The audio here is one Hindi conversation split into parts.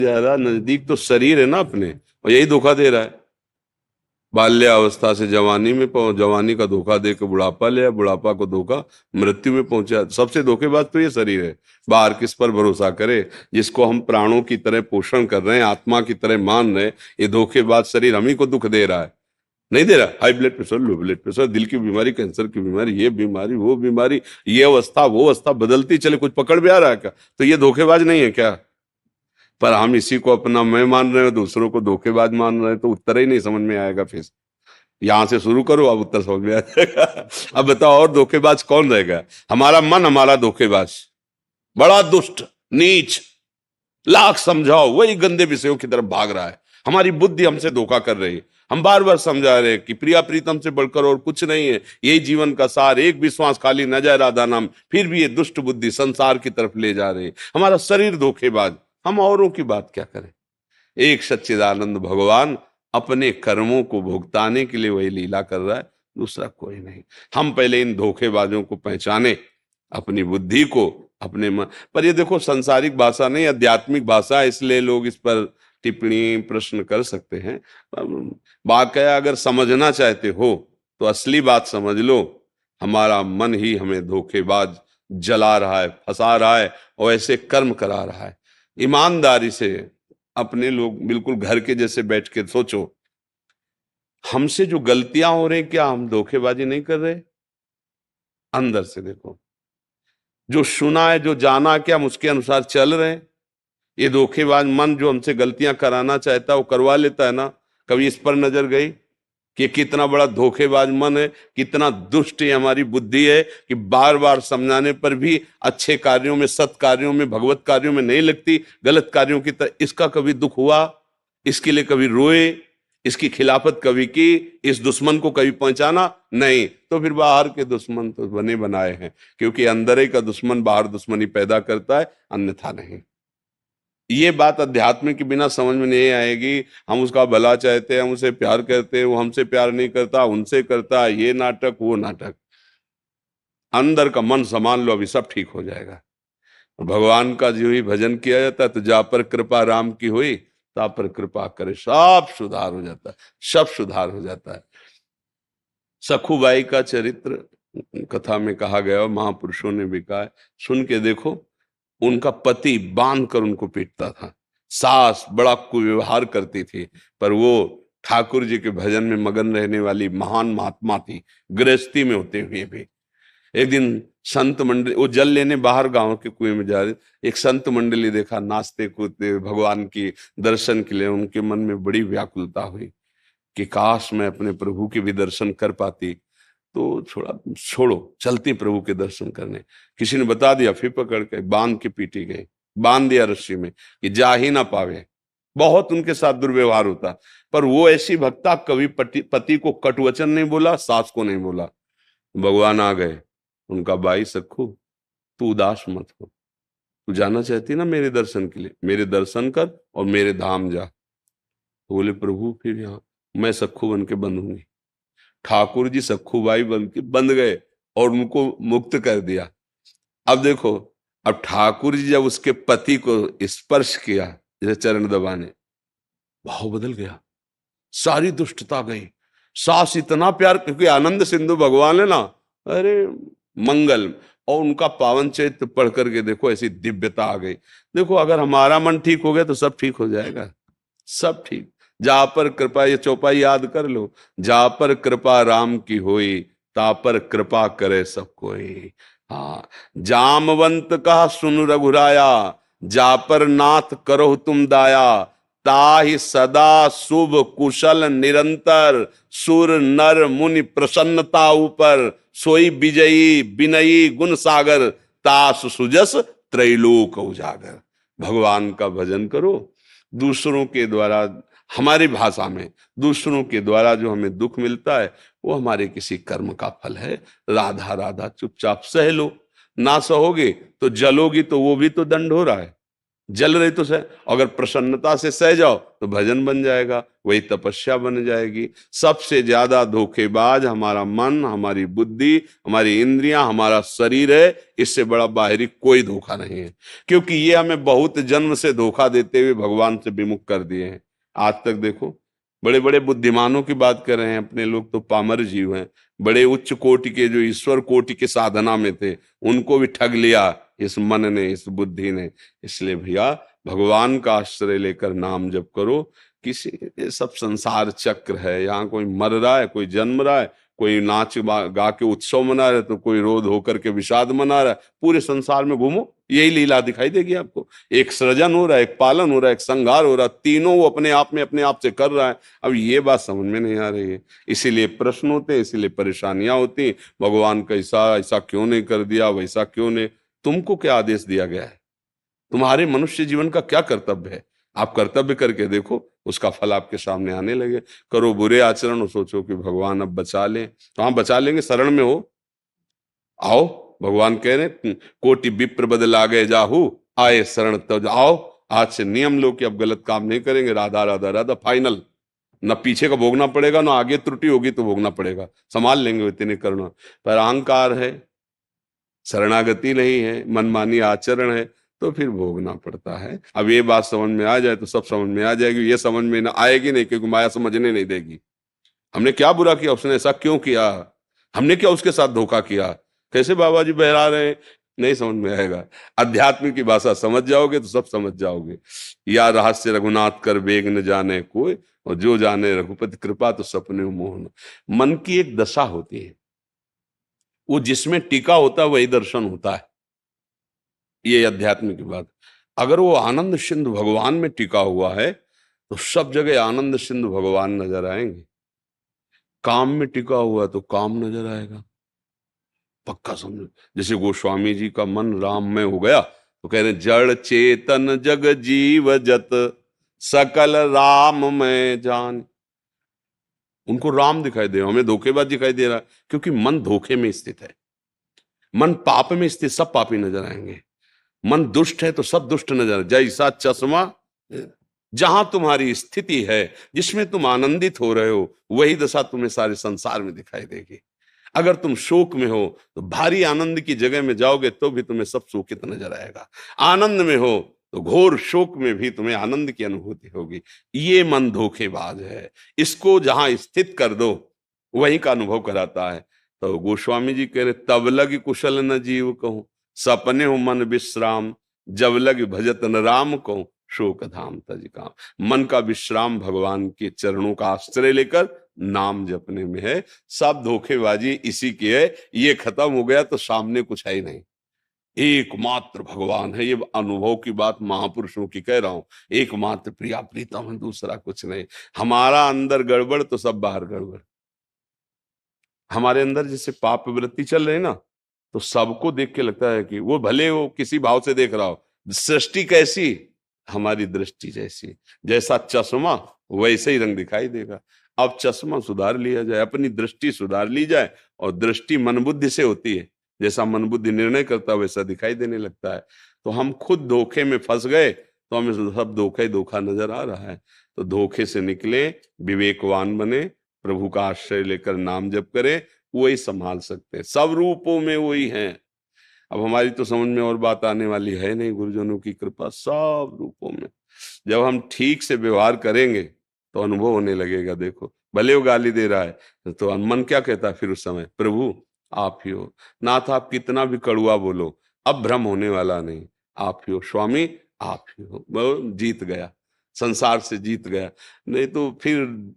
जा रहा, नजदीक तो शरीर है ना अपने, और यही धोखा दे रहा है। बाल्यावस्था से जवानी में पहुंच, जवानी का धोखा दे के बुढ़ापा ले, बुढ़ापा को धोखा मृत्यु में पहुंचा। सबसे धोखेबाज तो ये शरीर है। बाहर किस पर भरोसा करे, जिसको हम प्राणों की तरह पोषण कर रहे हैं, आत्मा की तरह मान रहे हैं, ये धोखेबाज शरीर हम ही को दुख दे रहा है। नहीं दे रहा? High blood pressure, low blood pressure, दिल की बीमारी, कैंसर की बीमारी, ये बीमारी, वो बीमारी, ये अवस्था वो अवस्था बदलती चले, कुछ पकड़ में आ रहा है क्या? तो ये धोखेबाज नहीं है क्या? पर हम इसी को अपना मैं मान रहे हैं, दूसरों को धोखेबाज मान रहे हैं, तो उत्तर ही नहीं समझ में आएगा। फिर यहां से शुरू करो, अब उत्तर समझ में आ जाएगा। अब बताओ और धोखेबाज कौन रहेगा? हमारा मन हमारा धोखेबाज, बड़ा दुष्ट, नीच, लाख समझाओ वही गंदे विषयों की तरफ भाग रहा है। हमारी बुद्धि हमसे धोखा कर रही है। हम बार बार समझा रहे हैं कि प्रिया प्रीतम से बढ़कर और कुछ नहीं है, यही जीवन का सार, एक विश्वास खाली न जाए राधा नाम। फिर भी ये दुष्ट बुद्धि संसार की तरफ ले जा रही है। हमारा शरीर धोखेबाज, हम औरों की बात क्या करें। एक सच्चिदानंद भगवान अपने कर्मों को भुगताने के लिए वही लीला कर रहा है, दूसरा कोई नहीं। हम पहले इन धोखेबाजों को पहचाने, अपनी बुद्धि को, अपने मन पर। ये देखो संसारिक भाषा नहीं, आध्यात्मिक भाषा है, इसलिए लोग इस पर टिप्पणी प्रश्न कर सकते हैं। वाकया अगर समझना चाहते हो तो असली बात समझ लो, हमारा मन ही हमें धोखेबाज जला रहा है, फंसा रहा है, और ऐसे कर्म करा रहा है। ईमानदारी से अपने लोग बिल्कुल घर के जैसे बैठ के सोचो, हमसे जो गलतियां हो रही, क्या हम धोखेबाजी नहीं कर रहे? अंदर से देखो, जो सुना है, जो जाना, क्या हम उसके अनुसार चल रहे हैं? ये धोखेबाज मन जो हमसे गलतियां कराना चाहता है वो करवा लेता है ना। कभी इस पर नजर गई कि कितना बड़ा धोखेबाज मन है, कितना दुष्ट ये हमारी बुद्धि है कि बार बार समझाने पर भी अच्छे कार्यों में, सत् कार्यों में, भगवत कार्यों में नहीं लगती, गलत कार्यों की तरह। इसका कभी दुख हुआ? इसके लिए कभी रोए? इसकी खिलाफत कभी की? इस दुश्मन को कभी पहचाना? नहीं। तो फिर बाहर के दुश्मन तो बने बनाए हैं, क्योंकि अंदर ही का दुश्मन बाहर दुश्मनी पैदा करता है, अन्यथा नहीं। ये बात अध्यात्म के बिना समझ में नहीं आएगी। हम उसका भला चाहते हैं, हम उसे प्यार करते हैं, वो हमसे प्यार नहीं करता, उनसे करता, ये नाटक वो नाटक। अंदर का मन संभाल लो, अभी सब ठीक हो जाएगा। भगवान का जो ही भजन किया जाता है तो जा पर कृपा राम की हुई, ता पर कृपा करे, सब सुधार हो जाता है, सब सुधार हो जाता है। सखुबाई का चरित्र कथा में कहा गया, महापुरुषों ने भी कहा है, सुन के देखो। उनका पति बांध कर उनको पीटता था, सास बड़ा कुव्यवहार करती थी, पर वो ठाकुर जी के भजन में मगन रहने वाली महान महात्मा थी, गृहस्थी में होते हुए भी। एक दिन संत मंडली, वो जल लेने बाहर गांव के कुएं में जा रहे, एक संत मंडली देखा, नाचते कूदते भगवान की दर्शन के लिए। उनके मन में बड़ी व्याकुलता हुई कि काश मैं अपने प्रभु के भी दर्शन कर पाती। तो थोड़ा छोड़ो, चलती प्रभु के दर्शन करने। किसी ने बता दिया, फिर पकड़ के बांध के पीटी गई, बांध दिया रस्सी में कि जा ही ना पावे। बहुत उनके साथ दुर्व्यवहार होता, पर वो ऐसी भक्ता, कभी पति को कटुवचन नहीं बोला, सास को नहीं बोला। भगवान आ गए, उनका भाई सखू, तू उदास मत हो, तू जाना चाहती ना मेरे दर्शन के लिए, मेरे दर्शन कर और मेरे धाम जा। तो बोले प्रभु फिर यहाँ मैं सखू बन के बंधूंगी। ठाकुर जी सखूबाई बन के बंध गए और उनको मुक्त कर दिया। अब देखो, अब ठाकुर जी जब उसके पति को स्पर्श किया, जैसे चरण दबाने, भाव बदल गया, सारी दुष्टता गई। सास इतना प्यार, क्योंकि आनंद सिंधु भगवान है ना, अरे मंगल, और उनका पावन चरित्र पढ़ करके देखो, ऐसी दिव्यता आ गई। देखो अगर हमारा मन ठीक हो गया तो सब ठीक हो जाएगा, सब ठीक। जा पर कृपा, ये चौपाई याद कर लो, जा पर कृपा राम की होई, ता पर कृपा करे सब कोई। हाँ, जामवंत कहा सुन रघुराया, जा पर नाथ करो तुम दाया, ताहि सदा शुभ कुशल निरंतर, सुर नर मुनि प्रसन्नता ऊपर, सोई विजयी विनयी गुण सागर, तास सुजस त्रैलोक उजागर। भगवान का भजन करो, दूसरों के द्वारा, हमारी भाषा में दूसरों के द्वारा जो हमें दुख मिलता है वो हमारे किसी कर्म का फल है। राधा राधा चुपचाप सह लो, ना सहोगे तो जलोगी, तो वो भी तो दंड हो रहा है। जल रही तो सह, अगर प्रसन्नता से सह जाओ तो भजन बन जाएगा, वही तपस्या बन जाएगी। सबसे ज्यादा धोखेबाज हमारा मन, हमारी बुद्धि, हमारी इंद्रियां, हमारा शरीर है। इससे बड़ा बाहरी कोई धोखा नहीं है, क्योंकि ये हमें बहुत जन्म से धोखा देते हुए भगवान से विमुख कर दिए हैं। आज तक देखो, बड़े बड़े बुद्धिमानों की बात कर रहे हैं, अपने लोग तो पामर जीव हैं। बड़े उच्च कोटि के जो ईश्वर कोटि के साधना में थे, उनको भी ठग लिया इस मन ने, इस बुद्धि ने। इसलिए भैया, भगवान का आश्रय लेकर नाम जप करो। किसी, ये सब संसार चक्र है, यहाँ कोई मर रहा है, कोई जन्म रहा है, कोई गा के उत्सव मना रहा है, तो कोई रोध होकर के विषाद मना रहा है। पूरे संसार में घूमो, यही लीला दिखाई देगी आपको। एक सृजन हो रहा है, एक पालन हो रहा है, एक संहार हो रहा है, तीनों वो अपने आप में अपने आप से कर रहा है। अब ये बात समझ में नहीं आ रही है, इसीलिए प्रश्न होते हैं, इसीलिए परेशानियां होती। भगवान कैसा, ऐसा क्यों नहीं कर दिया, वैसा क्यों नहीं। तुमको क्या आदेश दिया गया है? तुम्हारे मनुष्य जीवन का क्या कर्तव्य है? आप कर्तव्य करके देखो, उसका फल आपके सामने आने लगे। करो बुरे आचरण और सोचो कि भगवान अब बचा लें, तो हाँ बचा लेंगे। शरण में हो, आओ। भगवान कह रहे, कोटि विप्र बदला गए जाहू, आए शरण तब आओ। आज से नियम लो कि अब गलत काम नहीं करेंगे। राधा राधा राधा, फाइनल। न पीछे का भोगना पड़ेगा, ना आगे त्रुटि होगी तो भोगना पड़ेगा, संभाल लेंगे इतने करना। पर अहंकार है, शरणागति नहीं है, मनमानी आचरण है, तो फिर भोगना पड़ता है। अब ये बात समझ में आ जाए तो सब समझ में आ जाएगी। ये समझ में ना आएगी नहीं, क्योंकि माया समझने नहीं देगी। हमने क्या बुरा किया, उसने ऐसा क्यों किया, हमने क्या उसके साथ धोखा किया। कैसे बाबा जी बहरा रहे हैं, नहीं समझ में आएगा। अध्यात्म की भाषा समझ जाओगे तो सब समझ जाओगे। या रहस्य रघुनाथ कर वेग न जाने कोई, और जो जाने रघुपति कृपा तो सपने मोहन। मन की एक दशा होती है, वो जिसमें टिका होता है वही दर्शन होता है। ये अध्यात्म की बात। अगर वो आनंद सिंधु भगवान में टिका हुआ है तो सब जगह आनंद सिंधु भगवान नजर आएंगे। काम में टिका हुआ तो काम नजर आएगा, पक्का समझो। जैसे गोस्वामी जी का मन राम में हो गया तो कह रहे, जड़ चेतन जग जीव जत सकल राम में जान। उनको राम दिखाई दे रहा, हमें धोखेबाज दिखाई दे रहा है, क्योंकि मन धोखे में स्थित है। मन पाप में स्थित सब पापी नजर आएंगे। मन दुष्ट है तो सब दुष्ट नजर। जैसा चश्मा जहां तुम्हारी स्थिति है, जिसमें तुम आनंदित हो रहे हो, वही दशा तुम्हें सारे संसार में दिखाई देगी। अगर तुम शोक में हो तो भारी आनंद की जगह में जाओगे तो भी तुम्हें सब शोकित नजर आएगा। आनंद में हो तो घोर शोक में भी तुम्हें आनंद की अनुभूति होगी। ये मन धोखेबाज है, इसको जहां स्थित कर दो वहीं का अनुभव कराता है। तो गोस्वामी जी कह रहे, तब लग कुशल न जीव कहूं, सपने हो मन विश्राम, जब लग भजत न राम कहूं, शोक धाम तज काम। मन का विश्राम भगवान के चरणों का आश्रय लेकर नाम जपने में है। सब धोखेबाजी इसी की है। ये खत्म हो गया तो सामने कुछ है ही नहीं, एकमात्र भगवान है। ये अनुभव की बात महापुरुषों की कह रहा हूं। एकमात्र प्रिया प्रीतम है, दूसरा कुछ नहीं। हमारा अंदर गड़बड़ तो सब बाहर गड़बड़। हमारे अंदर जैसे पाप वृत्ति चल रही ना, तो सबको देख के लगता है कि वो भले वो किसी भाव से देख रहा हो। सृष्टि कैसी, हमारी दृष्टि जैसी। जैसा चश्मा वैसे ही रंग दिखाई देगा। अब चश्मा सुधार लिया जाए, अपनी दृष्टि सुधार ली जाए। और दृष्टि मन बुद्धि से होती है, जैसा मन बुद्धि निर्णय करता है वैसा दिखाई देने लगता है। तो हम खुद धोखे में फंस गए, तो हमें सब धोखा ही धोखा नजर आ रहा है। तो धोखे से निकले, विवेकवान बने, प्रभु का आश्रय लेकर नाम जप करें, वही संभाल सकते हैं। सब रूपों में वही है। अब हमारी तो समझ में और बात आने वाली है नहीं, गुरुजनों की कृपा सब रूपों में। जब हम ठीक से व्यवहार करेंगे तो अनुभव होने लगेगा। देखो, भले वो गाली दे रहा है तो मन क्या कहता है फिर उस समय, प्रभु आप ही हो। नाथ आप कितना भी कड़ुआ बोलो, अब भ्रम होने वाला नहीं, आप ही हो स्वामी, आप ही हो। वो जीत गया, संसार से जीत गया। नहीं तो फिर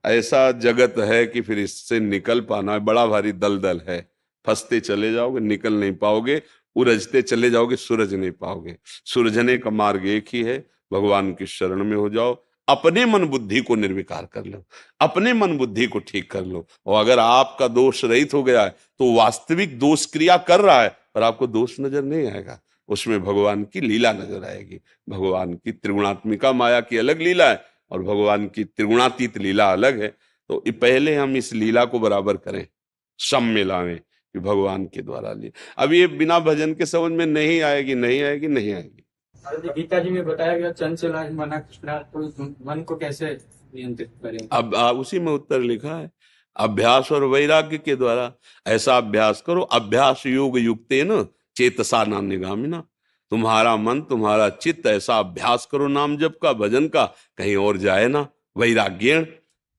ऐसा जगत है कि फिर इससे निकल पाना बड़ा भारी दलदल है। फंसते चले जाओगे, निकल नहीं पाओगे। उलझते चले जाओगे, सुलझ नहीं पाओगे। सुलझने का मार्ग एक ही है, भगवान की शरण में हो जाओ। अपने मन बुद्धि को निर्विकार कर लो, अपने मन बुद्धि को ठीक कर लो। और अगर आपका दोष रहित हो गया है तो वास्तविक दोष क्रिया कर रहा है, पर आपको दोष नजर नहीं आएगा। उसमें भगवान की लीला नजर आएगी। भगवान की त्रिगुणात्मिका माया की अलग लीला है और भगवान की त्रिगुणातीत लीला अलग है। तो पहले हम इस लीला को बराबर करें, सम में लाएं कि भगवान के द्वारा ली। अब ये बिना भजन के समझ में नहीं आएगी, नहीं आएगी, नहीं आएगी। और ये गीता जी में बताया गया चंचल मना कृष्णा, तो इस मन को कैसे नियंत्रित करें? अब उसी में उत्तर लिखा है, अभ्यास और वैराग्य के द्वारा। ऐसा अभ्यास करो, अभ्यास योग युक्तेन चेतसा नान्यगामिना। तुम्हारा मन, तुम्हारा चित्त ऐसा अभ्यास करो नाम जप का, भजन का, कहीं और जाए ना। वैराग्यण,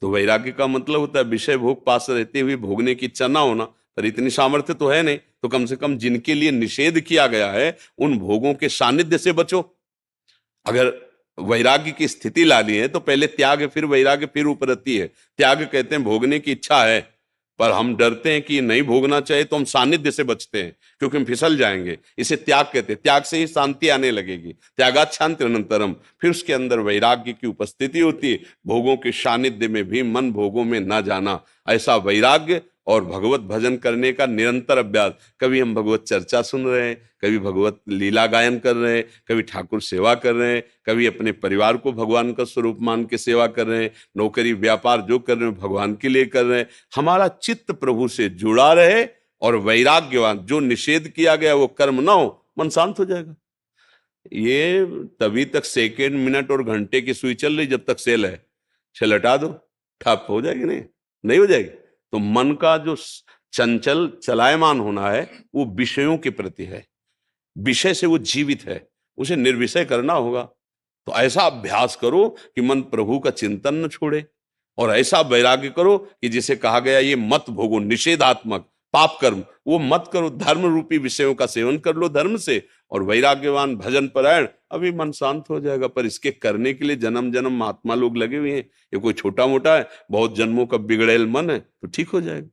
तो वैराग्य का मतलब होता है विषय भोग पास रहते हुए भोगने की इच्छा ना होना। पर इतनी सामर्थ्य तो है नहीं, तो कम से कम जिनके लिए निषेध किया गया है उन भोगों के सानिध्य से बचो। अगर वैराग्य की स्थिति लानी है तो पहले त्याग, फिर वैराग्य, फिर उपरति है। त्याग कहते हैं भोगने की इच्छा है, पर हम डरते हैं कि ये नहीं भोगना चाहिए, तो हम सानिध्य से बचते हैं क्योंकि हम फिसल जाएंगे। इसे त्याग कहते हैं। त्याग से ही शांति आने लगेगी। त्यागात शांति अनंतरम। फिर उसके अंदर वैराग्य की उपस्थिति होती है, भोगों के सानिध्य में भी मन भोगों में ना जाना, ऐसा वैराग्य और भगवत भजन करने का निरंतर अभ्यास। कभी हम भगवत चर्चा सुन रहे हैं, कभी भगवत लीला गायन कर रहे हैं, कभी ठाकुर सेवा कर रहे हैं, कभी अपने परिवार को भगवान का स्वरूप मान के सेवा कर रहे हैं, नौकरी व्यापार जो कर रहे हैं भगवान के लिए कर रहे हैं। हमारा चित्त प्रभु से जुड़ा रहे और वैराग्यवान, जो निषेध किया गया वो कर्म ना हो, मन शांत हो जाएगा। ये तभी तक सेकेंड, मिनट और घंटे की सुई चल रही जब तक सेल है। सेल हटा दो, ठप हो जाएगी, नहीं नहीं हो जाएगी। तो मन का जो चंचल चलायमान होना है वो विषयों के प्रति है, विषय से वो जीवित है, उसे निर्विषय करना होगा। तो ऐसा अभ्यास करो कि मन प्रभु का चिंतन न छोड़े, और ऐसा वैराग्य करो कि जिसे कहा गया ये मत भोगो, निषेधात्मक पाप कर्म वो मत करो, धर्म रूपी विषयों का सेवन कर लो धर्म से, और वैराग्यवान भजन परायण, अभी मन शांत हो जाएगा। पर इसके करने के लिए जन्म जन्म महात्मा लोग लगे हुए हैं, ये कोई छोटा मोटा है, बहुत जन्मों का बिगड़ेल मन है तो ठीक हो जाएगा।